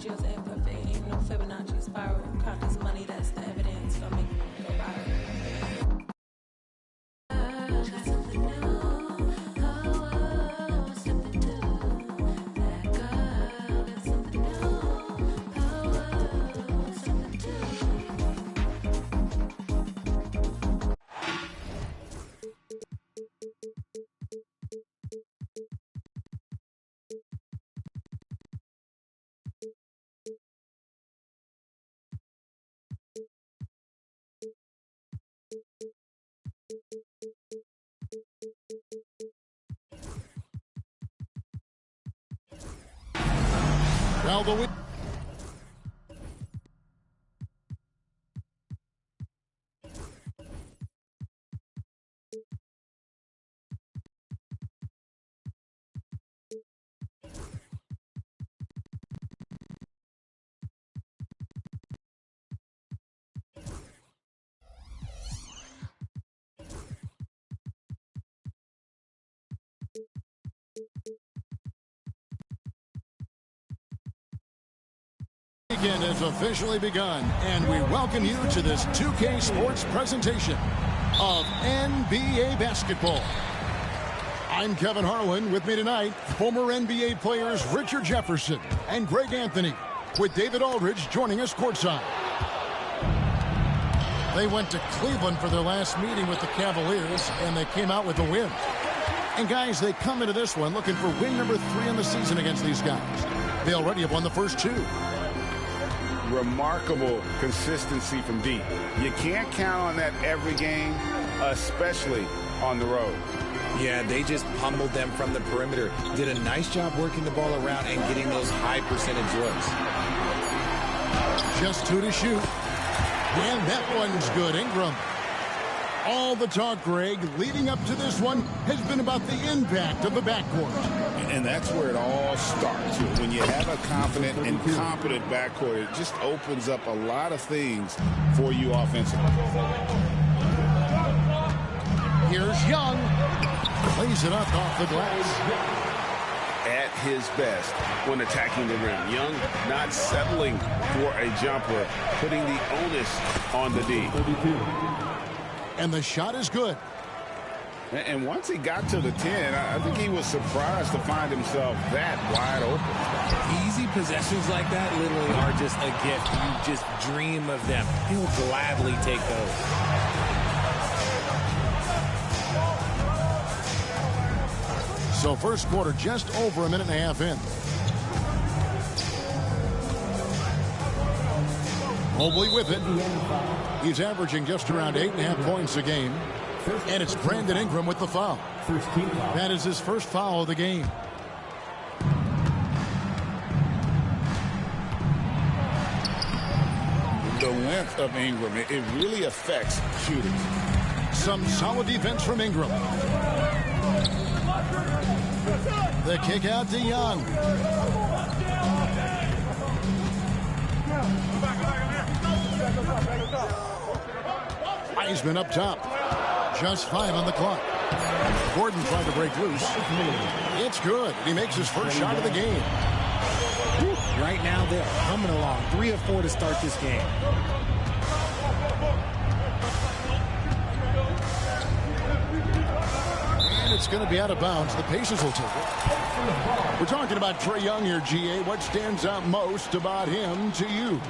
last year's imperfect. Ain't no Fibonacci spiral. Count this money, that's the evidence for me. Well, the weekend has officially begun, and we welcome you to this 2K Sports presentation of NBA basketball. I'm Kevin Harlan. With me tonight, former NBA players Richard Jefferson and Greg Anthony, with David Aldridge joining us courtside. They went to Cleveland for their last meeting with the Cavaliers, and they came out with a win. And guys, they come into this one looking for win number 3 in the season against these guys. They already have won the first 2. Remarkable consistency from deep. You can't count on that every game, especially on the road. Yeah, they just pummeled them from the perimeter. Did a nice job working the ball around and getting those high percentage looks. Just 2 to shoot. And that one's good. Ingram. All the talk, Greg, leading up to this one has been about the impact of the backcourt. And that's where it all starts. When you have a confident and competent backcourt, it just opens up a lot of things for you offensively. Here's Young. Plays it up off the glass. At his best when attacking the rim. Young not settling for a jumper, putting the onus on the D. And the shot is good. And once he got to the 10, I think he was surprised to find himself that wide open. Easy possessions like that literally are just a gift. You just dream of them. He'll gladly take those. So first quarter just over a minute and a half in. Mobley with it. He's averaging just around 8.5 points a game. And it's Brandon Ingram with the foul. That is his first foul of the game. The length of Ingram, it really affects shooters. Some solid defense from Ingram. The kick out to Young. Heisman up top. Just 5 on the clock. Gordon tried to break loose. It's good. He makes his first shot of the game. Right now, they're coming along. 3 of 4 to start this game. And it's going to be out of bounds. The Pacers will take it. We're talking about Trae Young here, GA. What stands out most about him to you?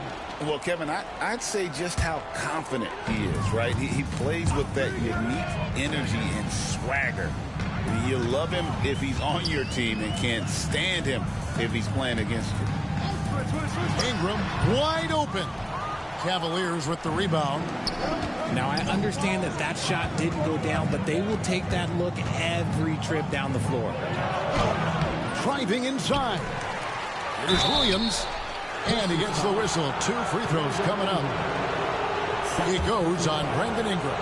Well, Kevin, I'd say just how confident he is, right? He plays with that unique energy and swagger. You love him if he's on your team and can't stand him if he's playing against you. Ingram wide open. Cavaliers with the rebound. Now, I understand that that shot didn't go down, but they will take that look every trip down the floor. Driving inside. Here's Williams. And he gets the whistle. 2 free throws coming up. He goes on Brandon Ingram.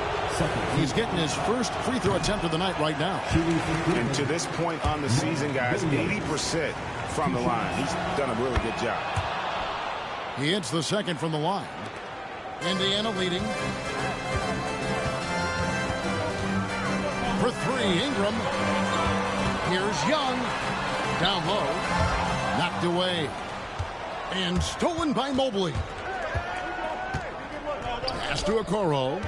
He's getting his first free throw attempt of the night right now. And to this point on the season, guys, 80% from the line. He's done a really good job. He hits the second from the line. Indiana leading. For 3, Ingram. Here's Young. Down low. Knocked away. And stolen by Mobley. Pass to Okoro.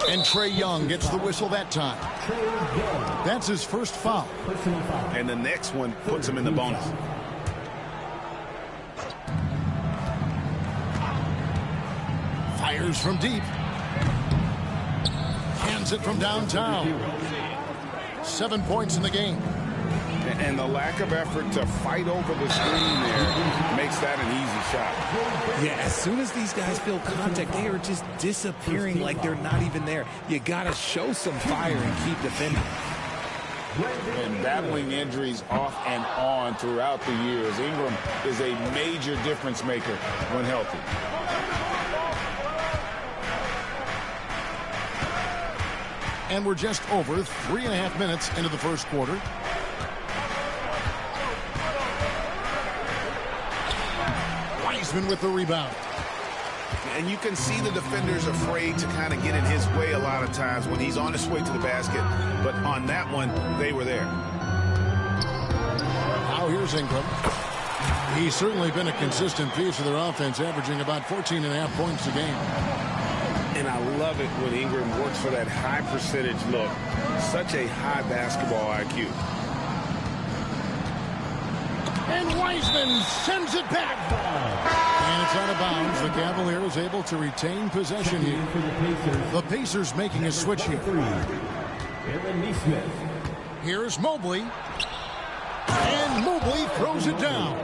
And Trae Young gets the whistle that time. That's his first foul. And the next one puts him in the bonus. Fires from deep. Hands it from downtown. 7 points in the game. And the lack of effort to fight over the screen there makes that an easy shot. Yeah, as soon as these guys feel contact, they are just disappearing like they're not even there. You got to show some fire and keep defending. And battling injuries off and on throughout the years, Ingram is a major difference maker when healthy. And we're just over 3.5 minutes into the first quarter. Wiseman with the rebound. And you can see the defenders afraid to kind of get in his way a lot of times when he's on his way to the basket. But on that one, they were there. Now here's Ingram. He's certainly been a consistent piece of their offense, averaging about 14.5 points a game. And I love it when Ingram works for that high percentage look. Such a high basketball IQ. And Wiseman sends it back. And it's out of bounds. The Cavaliers able to retain possession here. The Pacers making a switch here. Here's Mobley. And Mobley throws it down.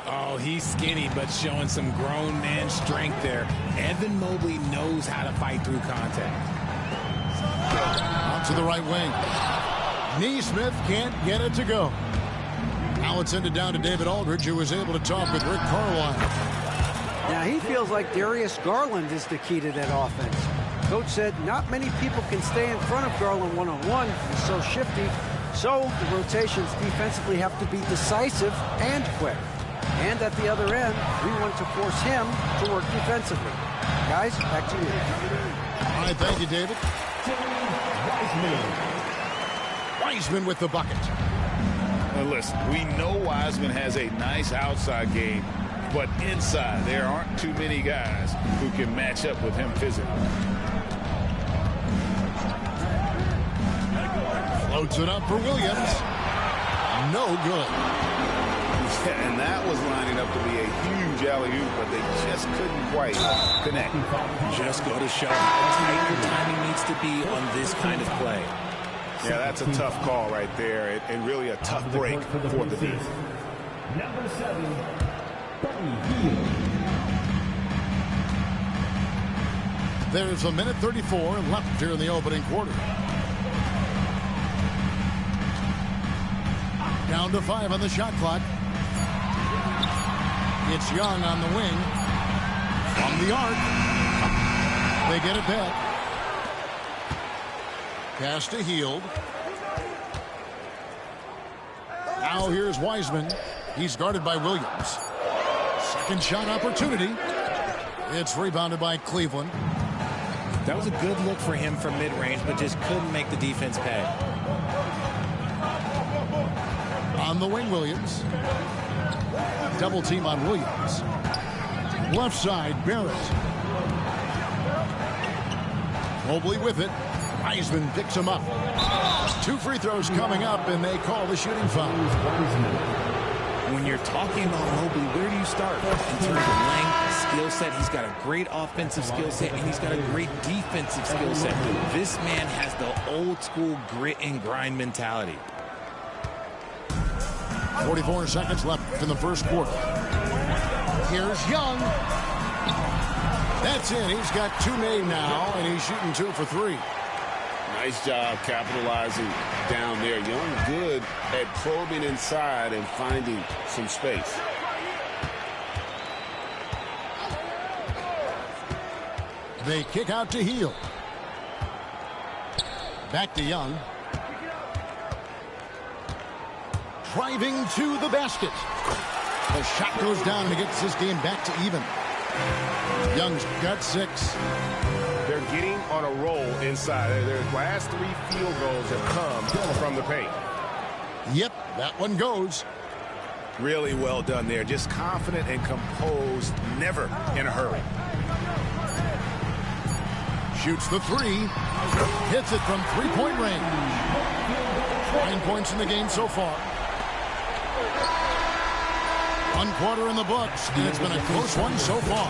Oh, he's skinny, but showing some grown man strength there. Evan Mobley knows how to fight through contact. Out to the right wing. Neesmith can't get it to go. Now it's ended down to David Aldridge, who was able to talk with Rick Carlisle. Now he feels like Darius Garland is the key to that offense. Coach said not many people can stay in front of Garland one-on-one. He's so shifty. So the rotations defensively have to be decisive and quick. And at the other end, we want to force him to work defensively. Guys, back to you. All right, thank you, David. Wiseman with the bucket. Now listen, we know Wiseman has a nice outside game, but inside there aren't too many guys who can match up with him physically. Floats it up for Williams. No good. And that was lining up to be a huge alley-oop, but they just couldn't quite connect. Just go to show how tight your timing needs to be on this kind of play. Yeah, that's a tough call right there, and really a tough break for the team. Number 7, Buddy Hield. There's 1:34 left here in the opening quarter. Down to 5 on the shot clock. It's Young on the wing. From the arc. They get it back. Pass to Hield. Now here's Wiseman. He's guarded by Williams. Second shot opportunity. It's rebounded by Cleveland. That was a good look for him from mid-range, but just couldn't make the defense pay. On the wing, Williams. Double team on Williams. Left side, Barrett. Mobley with it. Wiseman picks him up. 2 free throws coming up, and they call the shooting foul. When you're talking about Mobley, where do you start? In terms of length, skill set, he's got a great offensive skill set, and he's got a great defensive skill set. This man has the old school grit and grind mentality. 44 seconds left in the first quarter. Here's Young. That's it. He's got 2 made now, and he's shooting 2 for 3. Nice job capitalizing down there. Young good at probing inside and finding some space. They kick out to Hield. Back to Young. Driving to the basket. The shot goes down and it gets this game back to even. Young's got 6. They're getting on a roll inside. Their last 3 field goals have come from the paint. Yep, that one goes. Really well done there. Just confident and composed, never in a hurry. Shoots the 3. Hits it from 3-point range. 9 points in the game so far. 1 quarter in the books, and it's been a close one so far.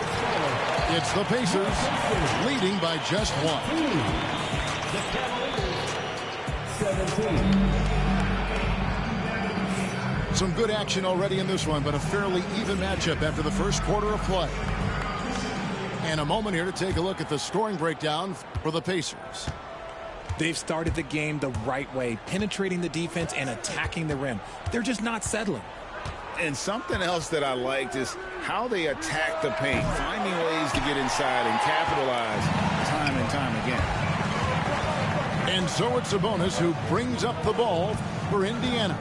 It's the Pacers leading by just 1. 17. Some good action already in this one, but a fairly even matchup after the first quarter of play. And a moment here to take a look at the scoring breakdown for the Pacers. They've started the game the right way, penetrating the defense and attacking the rim. They're just not settling. And something else that I liked is how they attack the paint, finding ways to get inside and capitalize time and time again. And so it's Sabonis who brings up the ball for Indiana.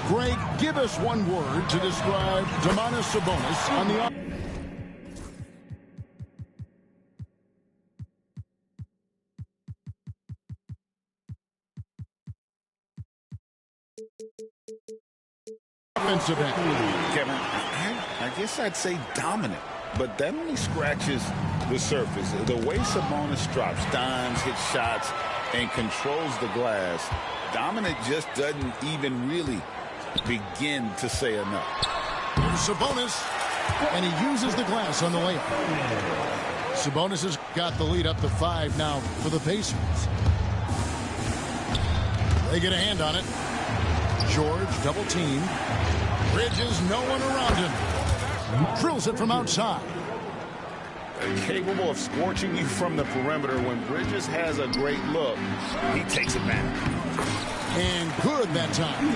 Greg, give us one word to describe Domantas Sabonis on the offensive end. Kevin, I guess I'd say dominant, but that only scratches the surface. The way Sabonis drops dimes, hits shots, and controls the glass, dominant just doesn't even really begin to say enough. Here's Sabonis, and he uses the glass on the layup. Sabonis has got the lead up to 5 now for the Pacers. They get a hand on it. George double team. Bridges, no one around him. Drills it from outside. Capable of scorching you from the perimeter. When Bridges has a great look, he takes advantage. And good that time.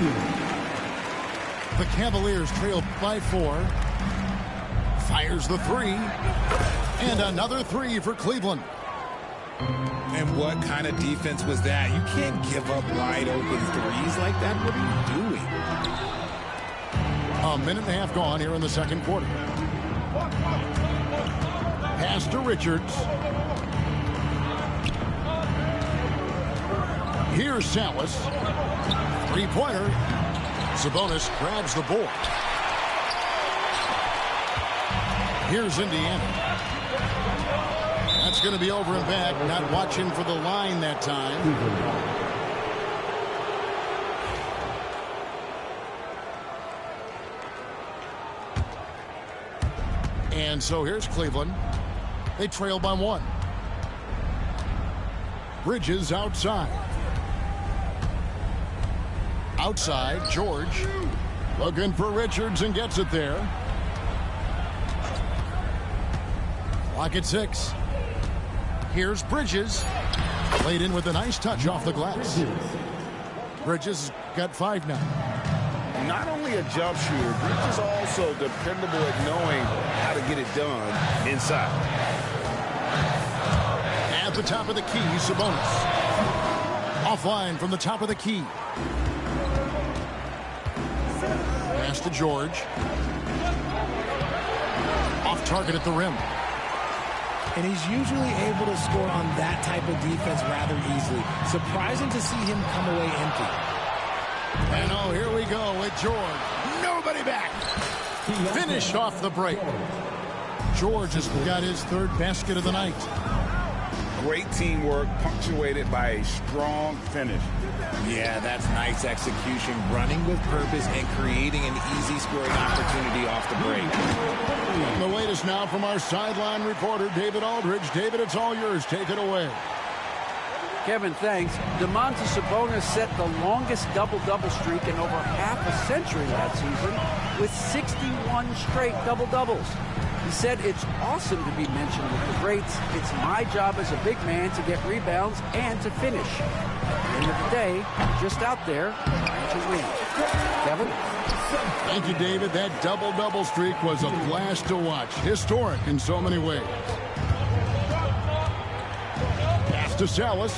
The Cavaliers trail by 4. Fires the 3. And another 3 for Cleveland. And what kind of defense was that? You can't give up wide open threes like that. What are you doing? A minute and a half gone here in the second quarter. Pass to Richards. Here's Salas. 3-pointer. Sabonis grabs the board. Here's Indiana. That's going to be over and back. Not watching for the line that time. And so here's Cleveland. They trail by 1. Bridges outside. Outside, George. Looking for Richards and gets it there. Clock at 6. Here's Bridges. Laid in with a nice touch off the glass. Bridges got 5 now. Not only a jump shooter, Bridges also dependable at knowing how to get it done inside. At the top of the key, Sabonis. Offline from the top of the key. Pass to George. Off target at the rim. And he's usually able to score on that type of defense rather easily. Surprising to see him come away empty. And oh, here we go with George. Nobody back. Finished off the break. George has got his 3rd basket of the night. Great teamwork, punctuated by a strong finish. Yeah, that's nice execution, running with purpose and creating an easy scoring opportunity off the break. And the latest now from our sideline reporter, David Aldridge. David, it's all yours. Take it away. Kevin, thanks. Domantas Sabonis set the longest double-double streak in over half a century last season with 61 straight double-doubles. He said it's awesome to be mentioned with the greats. It's my job as a big man to get rebounds and to finish. At the end of the day, I'm just out there trying to win. Kevin? Thank you, David. That double-double streak was a blast to watch. Historic in so many ways. Pass to Salas.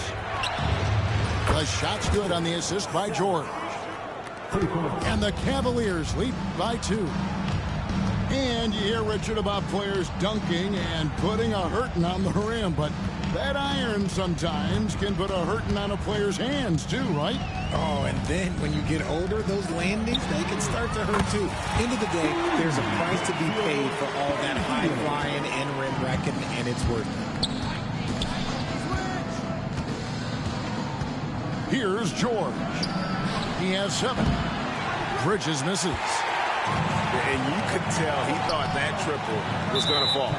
The shot's good on the assist by George. And the Cavaliers lead by 2. And you hear, Richard, about players dunking and putting a hurting on the rim, but that iron sometimes can put a hurting on a player's hands too, right? Oh, and then when you get older, those landings, they can start to hurt too. End of the day, there's a price to be paid for all that high flying and rim wrecking, and it's worth it. Here's George. He has 7. Bridges misses. And you could tell he thought that triple was going to fall.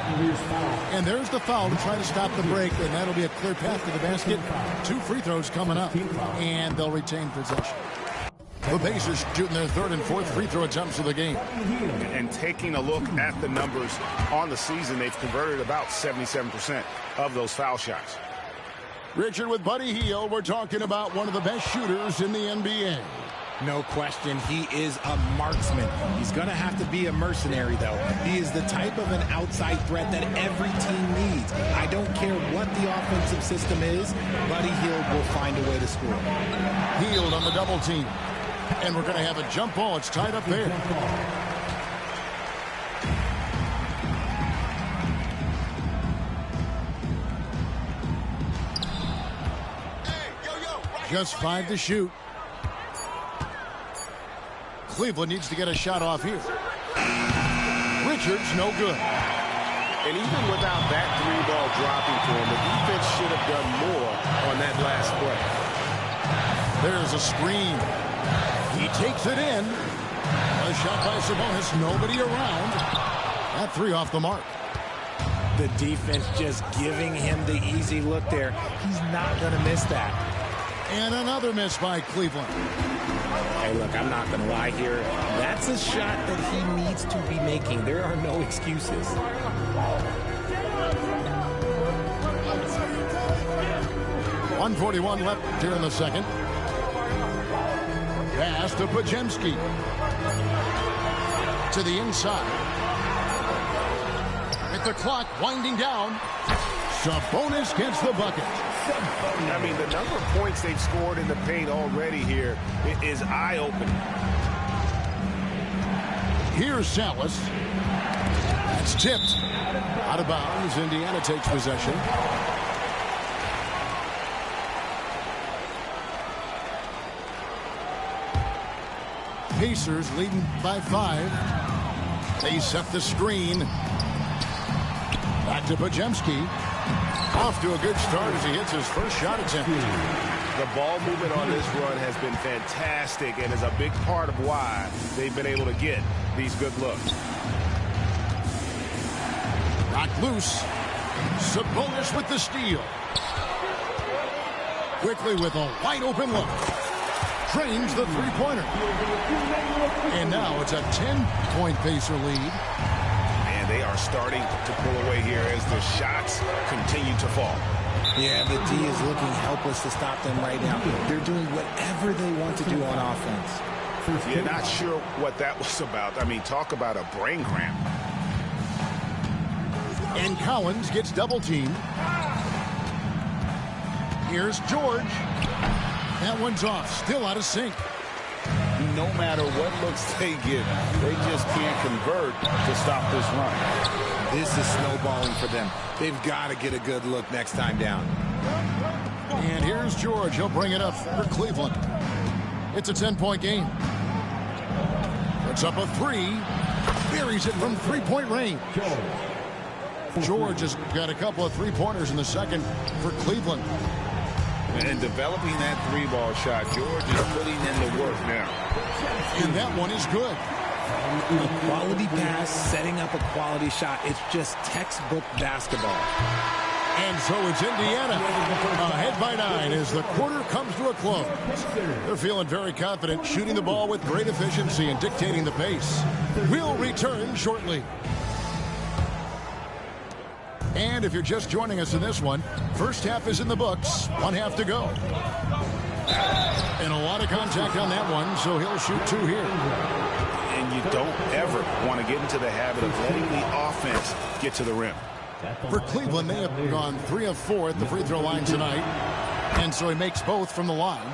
And there's the foul to try to stop the break, and that'll be a clear path to the basket. 2 free throws coming up, and they'll retain possession. The Pacers shooting their 3rd and 4th free throw attempts of the game. And taking a look at the numbers on the season, they've converted about 77% of those foul shots. Richard, with Buddy Hield, we're talking about one of the best shooters in the NBA. No question, he is a marksman. He's going to have to be a mercenary, though. He is the type of an outside threat that every team needs. I don't care what the offensive system is, Buddy Hield will find a way to score. Hield on the double team. And we're going to have a jump ball. It's tied up there. Just 5 to shoot. Cleveland needs to get a shot off here. Richards, no good. And even without that 3-ball dropping to him, the defense should have done more on that last play. There's a screen. He takes it in. A shot by Sabonis. Nobody around. That 3 off the mark. The defense just giving him the easy look there. He's not going to miss that. And another miss by Cleveland. Hey, look, I'm not going to lie here. That's a shot that he needs to be making. There are no excuses. .141 left here in the second. Pass to Pajemski. To the inside. With the clock winding down, Sabonis gets the bucket. I mean, the number of points they've scored in the paint already here is eye-opening. Here's Salas. That's tipped. Out of bounds. Indiana takes possession. Pacers leading by 5. They set the screen. Back to Pajemski. Off to a good start as he hits his first shot attempt. The ball movement on this run has been fantastic and is a big part of why they've been able to get these good looks. Knocked loose. Sabonis with the steal. Quickly with a wide open look. Trains the 3-pointer. And now it's a 10-point Pacer lead. They are starting to pull away here as the shots continue to fall. Yeah, the D is looking helpless to stop them right now. They're doing whatever they want to do on offense. You're not sure what that was about. I mean, talk about a brain cramp. And Collins gets double teamed. Here's George. That one's off. Still out of sync. No matter what looks they get, they just can't convert to stop this run. This is snowballing for them. They've got to get a good look next time down. And here's George. He'll bring it up for Cleveland. It's a 10-point game. Puts up a 3. Buries it from 3-point range. George has got a couple of 3-pointers in the second for Cleveland. And developing that 3-ball shot, George is putting in the work now. And that one is good. A quality pass, setting up a quality shot. It's just textbook basketball. And so it's Indiana ahead by 9 as the quarter comes to a close. They're feeling very confident, shooting the ball with great efficiency and dictating the pace. We'll return shortly. And if you're just joining us in this one, first half is in the books, 1 half to go. And a lot of contact on that one, so he'll shoot 2 here. And you don't ever want to get into the habit of letting the offense get to the rim. For Cleveland, they have gone 3 of 4 at the free throw line tonight. And so he makes both from the line.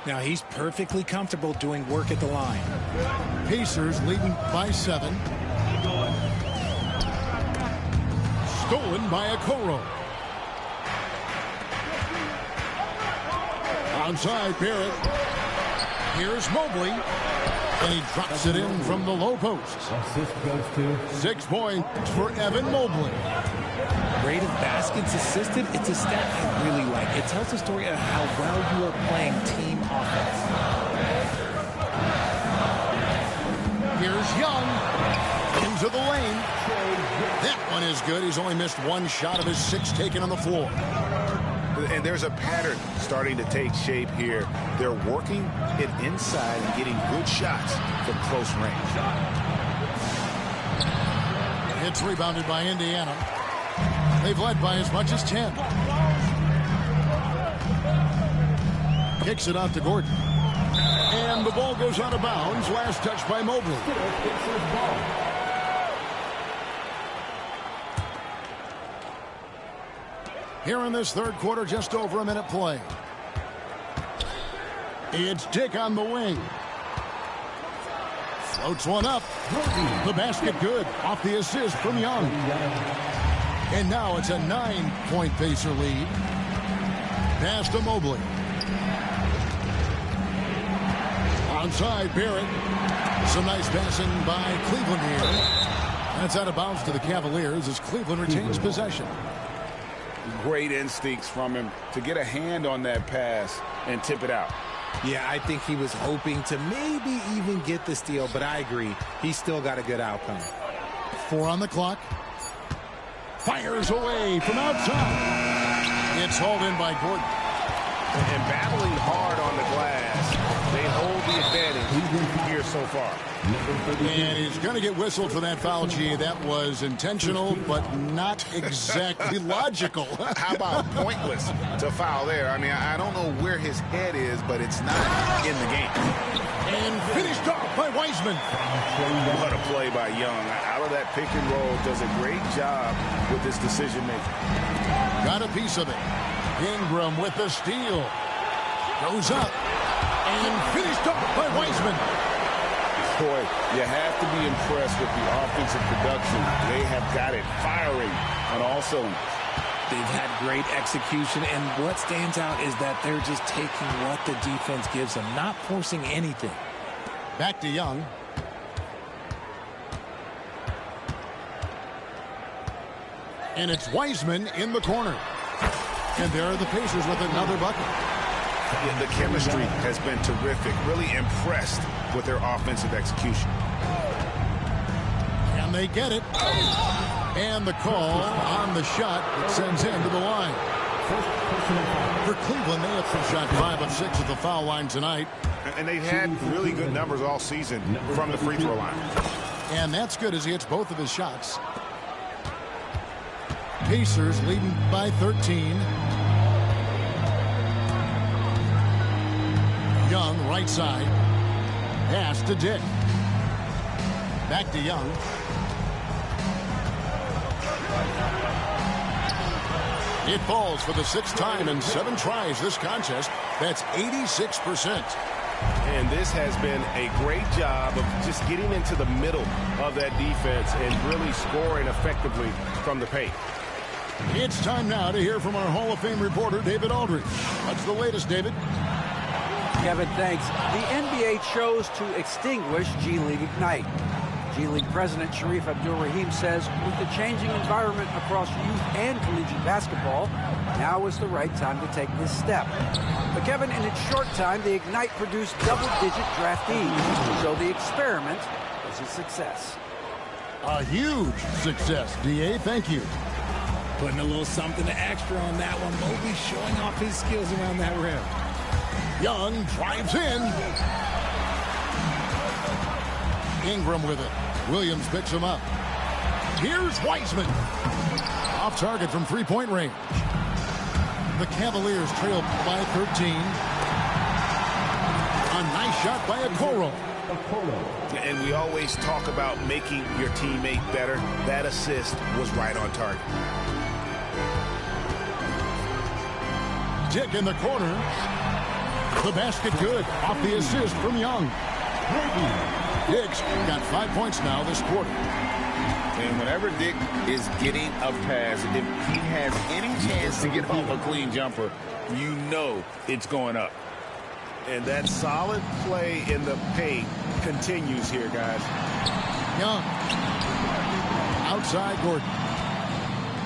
Now he's perfectly comfortable doing work at the line. Pacers leading by 7. Stolen by Okoro. Onside Barrett. Here's Mobley. And he drops it in from the low post. Assist goes to 6 points for Evan Mobley. Rate of baskets assisted, it's a stat I really like. It tells the story of how well you are playing team offense. Here's Young into the lane. That one is good. He's only missed 1 shot of his 6 taken on the floor. And there's a pattern starting to take shape here. They're working it inside and getting good shots from close range. It's rebounded by Indiana. They've led by as much as 10. Kicks it out to Gordon. And the ball goes out of bounds. Last touch by Mobley. Here in this third quarter, just over a minute play. It's Dick on the wing. Floats one up. The basket good. Off the assist from Young. And now it's a 9-point Pacer lead. Pass to Mobley. Onside Barrett. Some nice passing by Cleveland here. That's out of bounds to the Cavaliers as Cleveland retains possession. Great instincts from him to get a hand on that pass and tip it out. Yeah, I think he was hoping to maybe even get the steal, but I agree. He still got a good outcome. 4 on the clock. Fires away from outside. It's hauled in by Gordon. And battling hard on the glass, they hold the advantage here so far. And he's going to get whistled for that foul, G. That was intentional, but not exactly logical. How about pointless to foul there? I mean, I don't know where his head is, but it's not in the game. And finished off by Wiseman. What a play by Young. Out of that pick and roll, does a great job with his decision making. Got a piece of it. Ingram with the steal. Goes up. And finished off by Wiseman. Boy, you have to be impressed with the offensive production. They have got it firing on all cylinders. They've had great execution, and what stands out is that they're just taking what the defense gives them, not forcing anything. Back to Young. And it's Wiseman in the corner. And there are the Pacers with another bucket. The chemistry has been terrific. Really impressed with their offensive execution. And they get it. And the call on the shot that sends him to the line. For Cleveland, they have shot 5 of 6 at the foul line tonight. And they've had really good numbers all season from the free throw line. And that's good as he hits both of his shots. Pacers leading by 13. Young, right side. Pass to Dick. Back to Young. It falls for the 6th time in 7 tries this contest. That's 86%. And this has been a great job of just getting into the middle of that defense and really scoring effectively from the paint. It's time now to hear from our Hall of Fame reporter, David Aldridge. What's the latest, David? Kevin, thanks. The NBA chose to extinguish G League Ignite. G League President Sharif Abdul-Rahim says with the changing environment across youth and collegiate basketball, now is the right time to take this step. But Kevin, in its short time, the Ignite produced double-digit draftees, so the experiment was a success. A huge success, D.A. Thank you. Putting a little something extra on that one. Mobley showing off his skills around that rim. Young drives in. Ingram with it. Williams picks him up. Here's Wiseman. Off target from three-point range. The Cavaliers trail by 13. A nice shot by Okoro. And we always talk about making your teammate better. That assist was right on target. Dick in the corner. The basket good. Off the assist from Young. Diggs got 5 points now this quarter. And whenever Dick is getting a pass, if he has any chance to get off a clean jumper, you know it's going up. And that solid play in the paint continues here, guys. Young. Outside Gordon.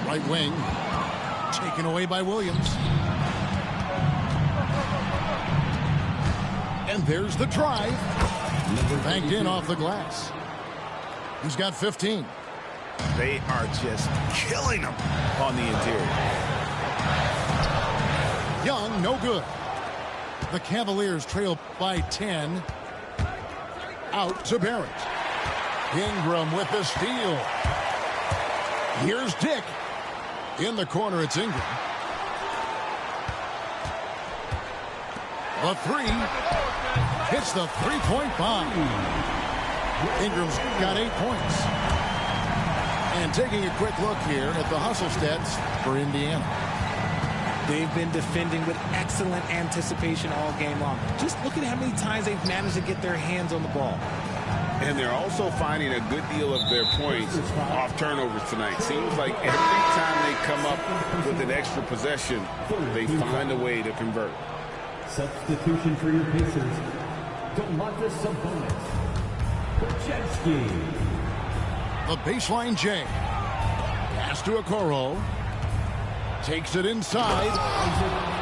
Right wing. Taken away by Williams. And there's the drive. Banked in off the glass. He's got 15. They are just killing them on the interior. Young, no good. The Cavaliers trail by 10. Out to Barrett. Ingram with the steal. Here's Dick. In the corner, it's Ingram. The three. Hits the three-point bomb. Ingram's got 8 points. And taking a quick look here at the hustle stats for Indiana. They've been defending with excellent anticipation all game long. Just look at how many times they've managed to get their hands on the ball. And they're also finding a good deal of their points off turnovers tonight. Seems like every time they come up with an extra possession, they find a way to convert. Substitution for your Pacers. Domantas Sabonis. Krzyzewski. The baseline J. Pass to Okoro. Takes it inside.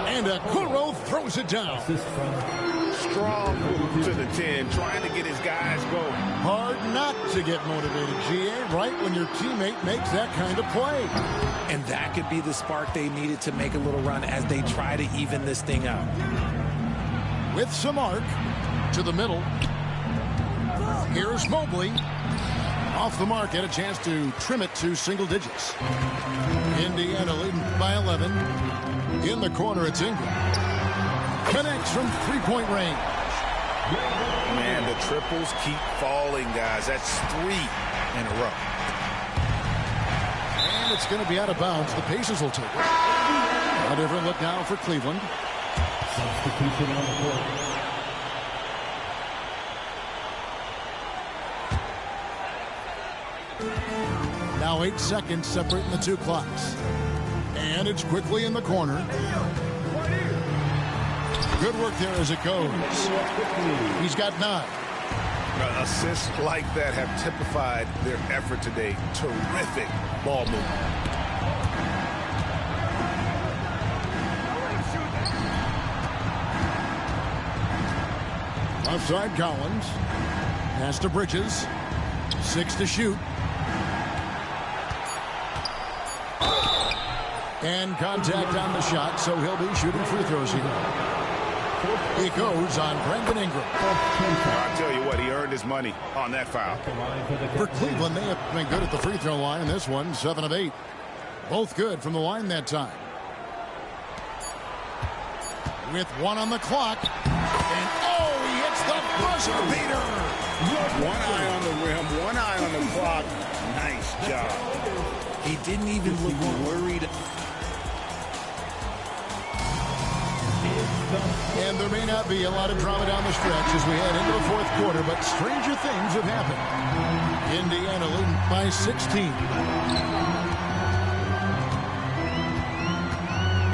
And Okoro throws it down. Strong move to the 10, trying to get his guys going. Hard not to get motivated, GA, right when your teammate makes that kind of play. And that could be the spark they needed to make a little run as they try to even this thing out. With some arc to the middle. Here's Mobley. Off the mark, had a chance to trim it to single digits. Indiana leading by 11. In the corner, it's Ingram. Connects from three-point range. Man, the triples keep falling, guys. That's 3 in a row. And it's going to be out of bounds. The Pacers will take it. A different look now for Cleveland. Substitution on the court. Now 8 seconds separating the two clocks. And it's quickly in the corner. Good work there as it goes. He's got 9. Assists like that have typified their effort today. Terrific ball movement. Offside Collins. Pass to Bridges. 6 to shoot. And contact on the shot, so he'll be shooting free throws here. It goes on Brandon Ingram. I'll tell you what, he earned his money on that foul. For Cleveland, they have been good at the free throw line. This one, 7 of 8. Both good from the line that time. With 1 on the clock. And oh, he hits the buzzer beater. 1 eye on the rim, 1 eye on the clock. Nice job. He didn't even look worried. And there may not be a lot of drama down the stretch as we head into the fourth quarter, but stranger things have happened. Indiana leading by 16.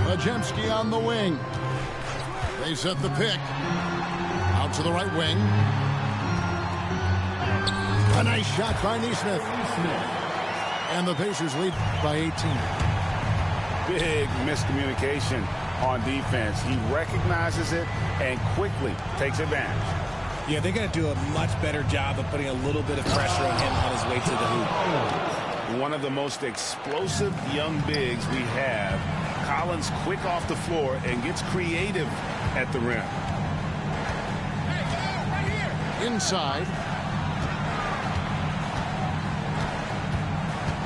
Majemski on the wing. They set the pick. Out to the right wing. A nice shot by Nesmith. And the Pacers lead by 18. Big miscommunication on defense. He recognizes it and quickly takes advantage. Yeah, they're going to do a much better job of putting a little bit of pressure on him on his way to the hoop. One of the most explosive young bigs we have. Collins quick off the floor and gets creative at the rim. Inside.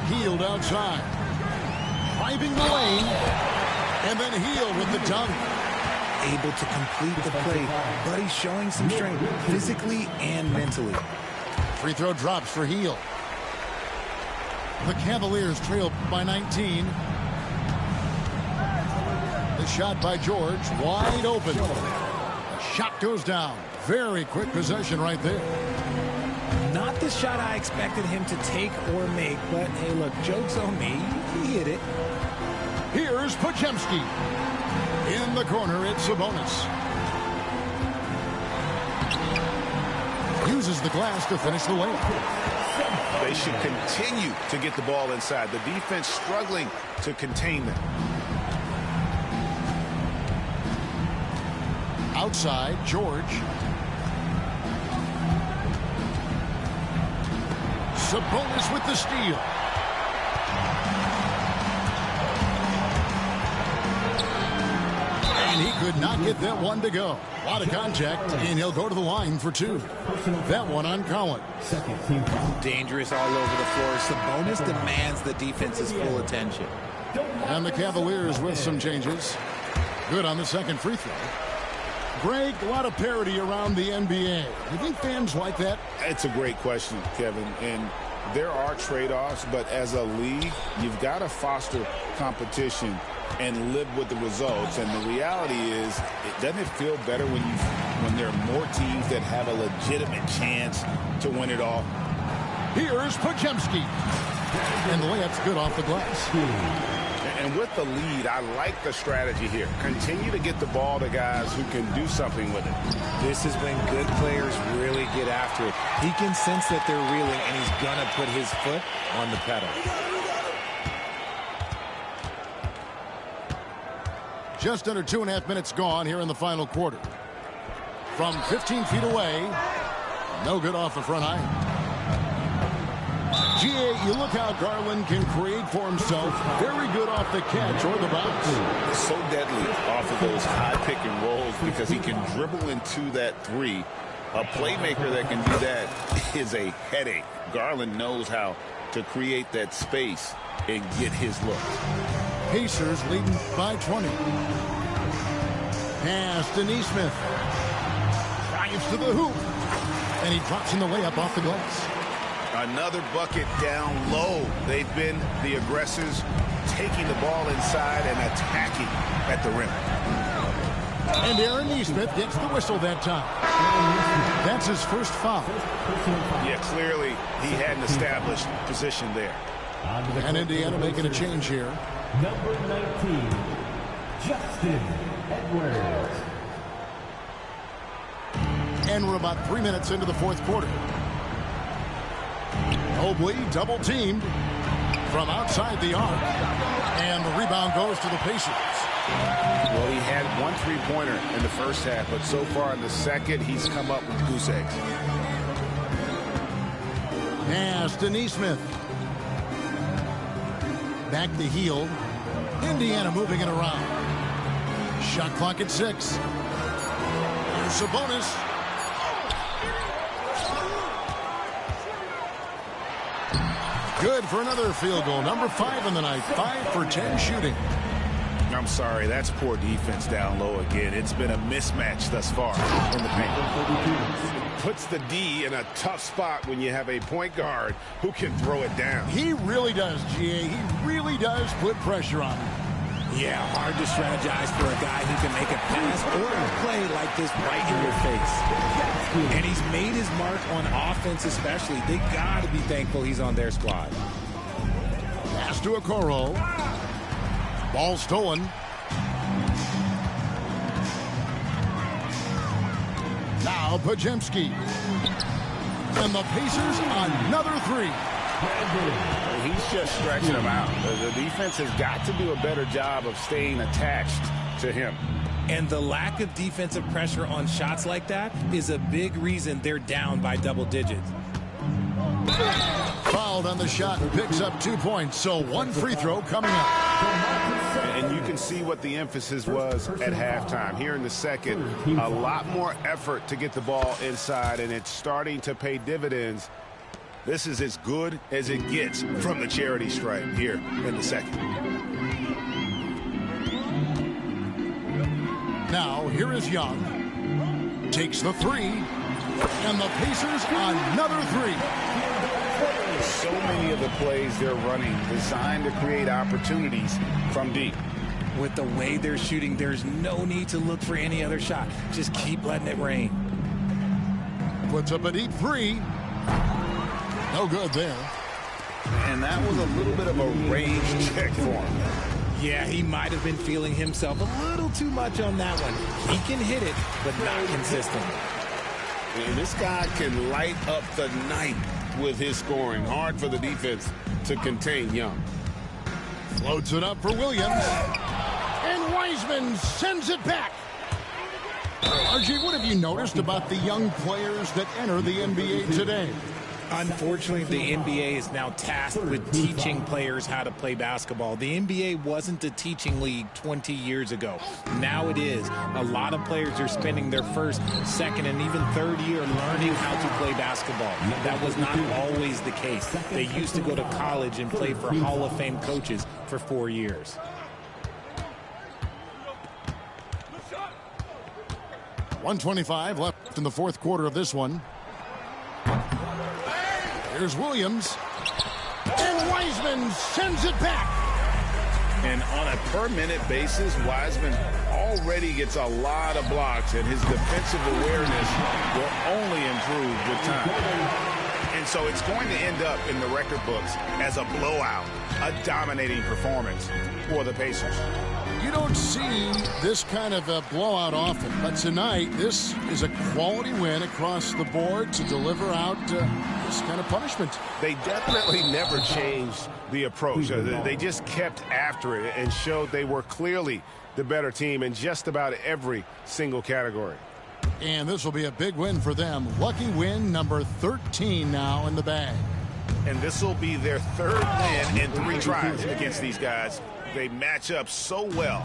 Healed outside. Driving the lane. And then Heal with the dunk. Able to complete the play, but he's showing some strength physically and mentally. Free throw drops for Heal. The Cavaliers trail by 19. The shot by George, wide open. The shot goes down. Very quick possession right there. the shot I expected him to take or make, but hey, look, joke's on me. He hit it. Here's Podziemski. In the corner, it's Sabonis. Uses the glass to finish the layup. They should continue to get the ball inside. The defense struggling to contain them. Outside, George. Sabonis with the steal. And he could not get that one to go. A lot of contact, and he'll go to the line for two. That one on Cowan. Second team foul. Dangerous all over the floor. Sabonis demands the defense's full attention. And the Cavaliers with some changes. Good on the second free throw. Greg, a lot of parity around the NBA. You think fans like that? It's a great question, Kevin. And there are trade-offs, but as a league, you've got to foster competition and live with the results. And the reality is, it doesn't feel better when there are more teams that have a legitimate chance to win it all. Here's Podziemski. And the layup's good off the glass. And with the lead, I like the strategy here. Continue to get the ball to guys who can do something with it. This is when good players really get after it. He can sense that they're reeling, and he's going to put his foot on the pedal. Just under 2.5 minutes gone here in the final quarter. From 15 feet away, no good off the front eye. GA, you look how Garland can create for himself. Very good off the catch or the bounce. So deadly off of those high pick and rolls because he can dribble into that three. A playmaker that can do that is a headache. Garland knows how to create that space and get his look. Pacers leading by 20. Pass to Neesmith. Drives to the hoop. And he drops in the layup off the glass. Another bucket down low. They've been the aggressors, taking the ball inside and attacking at the rim. And Aaron Neesmith gets the whistle that time. That's his first foul. Yeah, clearly he hadn't established position there. And Indiana making a change here. Number 19, Justin Edwards. And we're about 3 minutes into the fourth quarter. Mobley double teamed from outside the arc. And the rebound goes to the Pacers. Well, he had one three-pointer in the first half, but so far in the second, he's come up with goose eggs. Pass to Neesmith. Back to Hield. Indiana moving it around. Shot clock at 6. Here's Sabonis. Good for another field goal. Number 5 in the night. 5 for 10 shooting. I'm sorry, that's poor defense down low again. It's been a mismatch thus far in the paint. Puts the D in a tough spot when you have a point guard who can throw it down. He really does, GA. He really does put pressure on him. Yeah, hard to strategize for a guy who can make a pass or a play like this right in your face. And he's made his mark on offense especially. They got to be thankful he's on their squad. Pass to Okoro. Ball stolen. Now Podziemski. And the Pacers another three. He's just stretching them out. The defense has got to do a better job of staying attached to him. And the lack of defensive pressure on shots like that is a big reason they're down by double digits. Fouled on the shot and picks up 2 points. So one free throw coming up. And you can see what the emphasis was at halftime. Here in the second, a lot more effort to get the ball inside, and it's starting to pay dividends. This is as good as it gets from the charity stripe here in the second. Now, here is Young. Takes the three. And the Pacers another three. So many of the plays they're running designed to create opportunities from deep. With the way they're shooting, there's no need to look for any other shot. Just keep letting it rain. Puts up a deep three. No good there. And that was a little bit of a range check for him. Yeah, he might have been feeling himself a little too much on that one. He can hit it, but not consistently. And this guy can light up the night with his scoring. Hard for the defense to contain Young. Floats it up for Williams. And Wiseman sends it back. RG, what have you noticed about the young players that enter the NBA today? Unfortunately, the NBA is now tasked with teaching players how to play basketball. The NBA wasn't a teaching league 20 years ago. Now it is. A lot of players are spending their first, second, and even third year learning how to play basketball. That was not always the case. They used to go to college and play for Hall of Fame coaches for 4 years. .125 left in the fourth quarter of this one. Here's Williams. And Wiseman sends it back. And on a per-minute basis, Wiseman already gets a lot of blocks, and his defensive awareness will only improve with time. And so it's going to end up in the record books as a blowout, a dominating performance for the Pacers. You don't see this kind of a blowout often, but tonight this is a quality win across the board to deliver out this kind of punishment. They definitely never changed the approach. They just kept after it and showed they were clearly the better team in just about every single category. And this will be a big win for them. Lucky win number 13 now in the bag. And this will be their third win in 3 tries against these guys. They match up so well.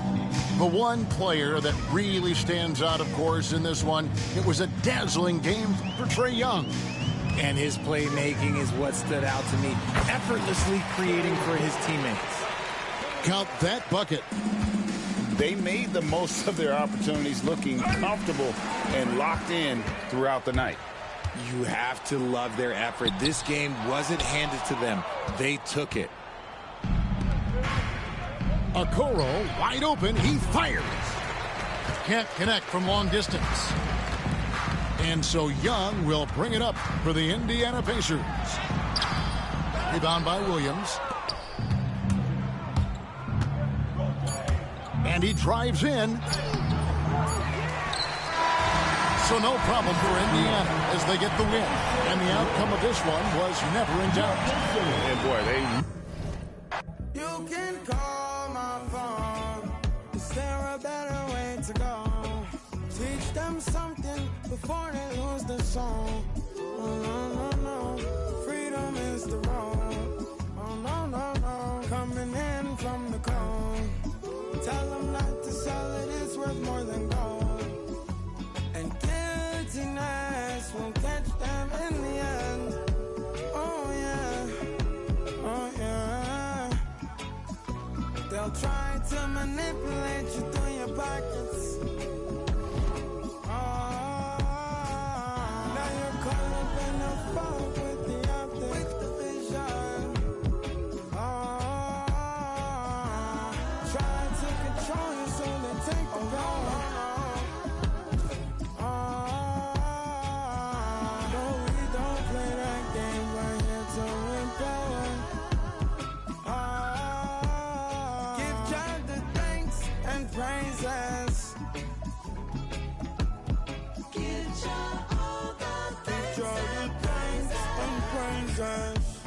The one player that really stands out, of course, in this one, it was a dazzling game for Trae Young. And his playmaking is what stood out to me, effortlessly creating for his teammates. Count that bucket. They made the most of their opportunities, looking comfortable and locked in throughout the night. You have to love their effort. This game wasn't handed to them. They took it. Okoro wide open. He fires. Can't connect from long distance. And so Young will bring it up for the Indiana Pacers. Rebound by Williams. And he drives in. So no problem for Indiana as they get the win. And the outcome of this one was never in doubt. And boy, You can call my phone. Is there a better way to go? Teach them something before they lose the song. Oh, no, no, no. Freedom is the road. Oh, no, no, no. Coming in from the cold. Tell them not to sell it. It's worth more than gold. And guiltiness will catch them in the end. Oh, yeah. Oh, yeah. They'll try to manipulate you through your pockets. Now you're caught up in the fog with the optics. With the vision. Try to control you so they take the power. No, we don't play that game. We're here to empower. Give God the thanks and praises. Give God all the thanks and praises.